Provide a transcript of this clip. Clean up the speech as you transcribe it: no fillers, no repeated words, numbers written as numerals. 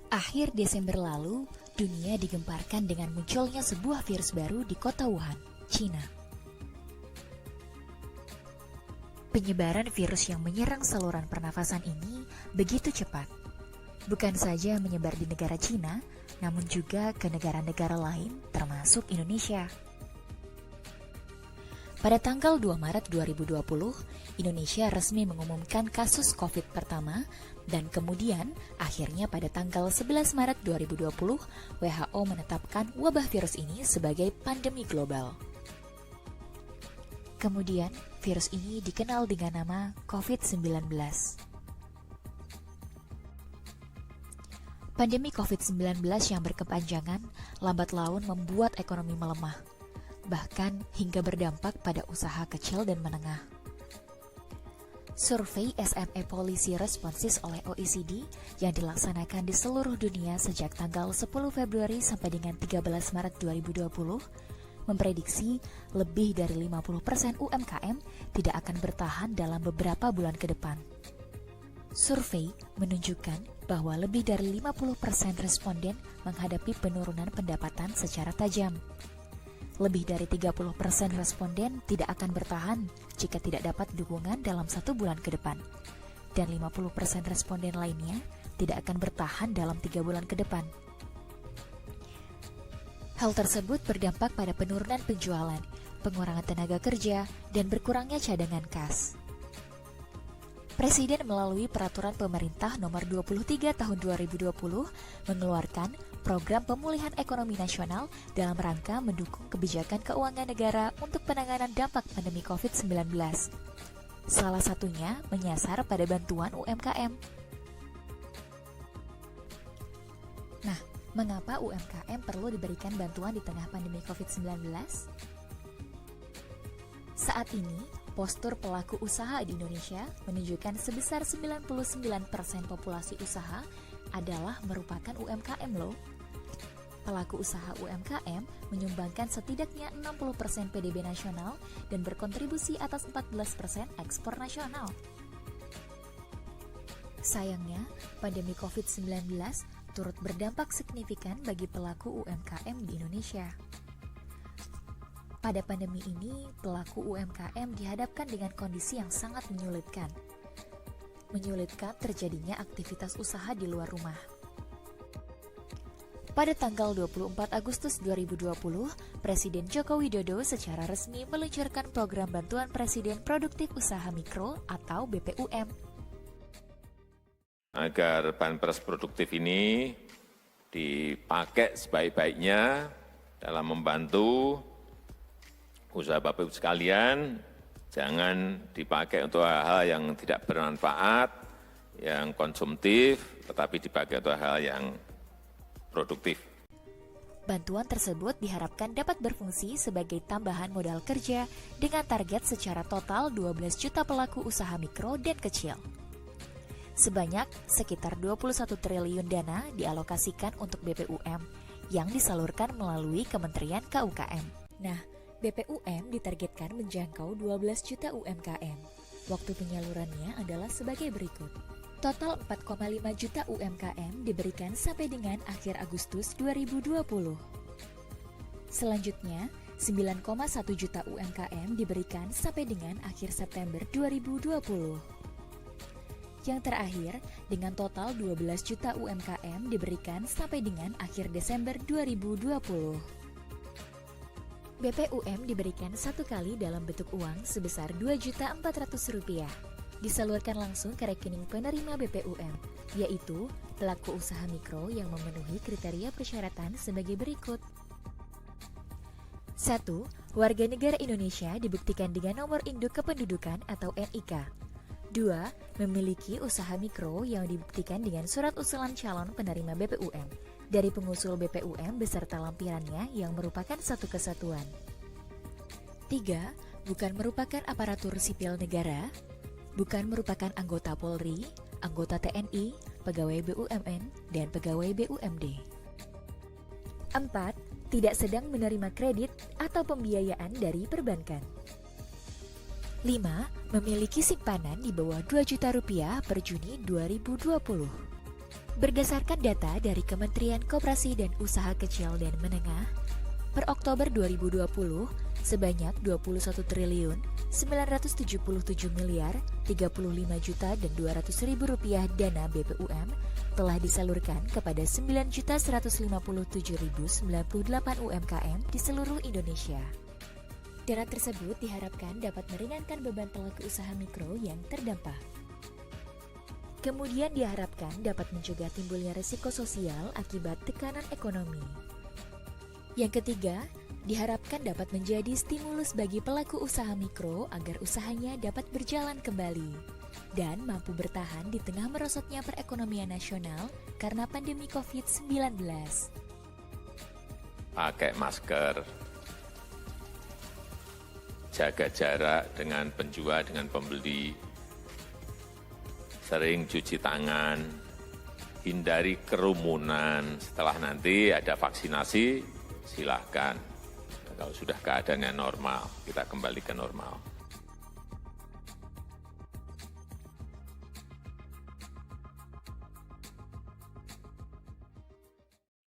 Akhir Desember lalu, dunia digemparkan dengan munculnya sebuah virus baru di kota Wuhan, China. Penyebaran virus yang menyerang saluran pernafasan ini begitu cepat. Bukan saja menyebar di negara China, namun juga ke negara-negara lain termasuk Indonesia. Pada tanggal 2 Maret 2020, Indonesia resmi mengumumkan kasus COVID pertama dan kemudian akhirnya pada tanggal 11 Maret 2020, WHO menetapkan wabah virus ini sebagai pandemi global. Kemudian, virus ini dikenal dengan nama COVID-19. Pandemi COVID-19 yang berkepanjangan lambat laun membuat ekonomi melemah, bahkan hingga berdampak pada usaha kecil dan menengah. Survei SME Policy Responses oleh OECD yang dilaksanakan di seluruh dunia sejak tanggal 10 Februari sampai dengan 13 Maret 2020 memprediksi lebih dari 50% UMKM tidak akan bertahan dalam beberapa bulan ke depan. Survei menunjukkan bahwa lebih dari 50% responden menghadapi penurunan pendapatan secara tajam. Lebih dari 30% responden tidak akan bertahan jika tidak dapat dukungan dalam 1 bulan ke depan. Dan 50% responden lainnya tidak akan bertahan dalam 3 bulan ke depan. Hal tersebut berdampak pada penurunan penjualan, pengurangan tenaga kerja, dan berkurangnya cadangan kas. Presiden melalui Peraturan Pemerintah Nomor 23 Tahun 2020 mengeluarkan Program Pemulihan Ekonomi Nasional dalam rangka mendukung kebijakan keuangan negara untuk penanganan dampak pandemi COVID-19. Salah satunya menyasar pada bantuan UMKM. Nah, mengapa UMKM perlu diberikan bantuan di tengah pandemi COVID-19? Saat ini, postur pelaku usaha di Indonesia menunjukkan sebesar 99% populasi usaha adalah merupakan UMKM loh. Pelaku usaha UMKM menyumbangkan setidaknya 60% PDB nasional dan berkontribusi atas 14% ekspor nasional. Sayangnya, pandemi COVID-19 turut berdampak signifikan bagi pelaku UMKM di Indonesia. Pada pandemi ini, pelaku UMKM dihadapkan dengan kondisi yang sangat menyulitkan. Menyulitkan terjadinya aktivitas usaha di luar rumah. Pada tanggal 24 Agustus 2020, Presiden Joko Widodo secara resmi meluncurkan program Bantuan Presiden Produktif Usaha Mikro atau BPUM. Agar Banpres produktif ini dipakai sebaik-baiknya dalam membantu usaha Bapak Ibu sekalian, jangan dipakai untuk hal-hal yang tidak bermanfaat, yang konsumtif, tetapi dipakai untuk hal yang produktif. Bantuan tersebut diharapkan dapat berfungsi sebagai tambahan modal kerja dengan target secara total 12 juta pelaku usaha mikro dan kecil. Sebanyak sekitar 21 triliun dana dialokasikan untuk BPUM yang disalurkan melalui Kementerian KUKM. Nah, BPUM ditargetkan menjangkau 12 juta UMKM. Waktu penyalurannya adalah sebagai berikut. Total 4,5 juta UMKM diberikan sampai dengan akhir Agustus 2020. Selanjutnya, 9,1 juta UMKM diberikan sampai dengan akhir September 2020. Yang terakhir, dengan total 12 juta UMKM diberikan sampai dengan akhir Desember 2020. BPUM diberikan satu kali dalam bentuk uang sebesar Rp2.400.000. Disalurkan langsung ke rekening penerima BPUM, yaitu pelaku usaha mikro yang memenuhi kriteria persyaratan sebagai berikut. 1. Warga negara Indonesia dibuktikan dengan nomor induk kependudukan atau NIK. 2. Memiliki usaha mikro yang dibuktikan dengan surat usulan calon penerima BPUM dari pengusul BPUM beserta lampirannya yang merupakan satu kesatuan. 3. Bukan merupakan aparatur sipil negara, bukan merupakan anggota Polri, anggota TNI, pegawai BUMN, dan pegawai BUMD. 4. Tidak sedang menerima kredit atau pembiayaan dari perbankan. 5. Memiliki simpanan di bawah 2 juta rupiah per Juni 2020. Berdasarkan data dari Kementerian Koperasi dan Usaha Kecil dan Menengah, per Oktober 2020, sebanyak 21 triliun 977 miliar 35 juta dan 200 ribu rupiah dana BPUM telah disalurkan kepada 9.157.098 UMKM di seluruh Indonesia. Dana tersebut diharapkan dapat meringankan beban pelaku usaha mikro yang terdampak. Kemudian diharapkan dapat mencegah timbulnya risiko sosial akibat tekanan ekonomi. Yang ketiga, diharapkan dapat menjadi stimulus bagi pelaku usaha mikro agar usahanya dapat berjalan kembali dan mampu bertahan di tengah merosotnya perekonomian nasional karena pandemi COVID-19. Pakai masker, jaga jarak dengan penjual, dengan pembeli, sering cuci tangan, hindari kerumunan. Setelah nanti ada vaksinasi, silahkan. Kalau sudah keadaannya normal, kita kembali ke normal.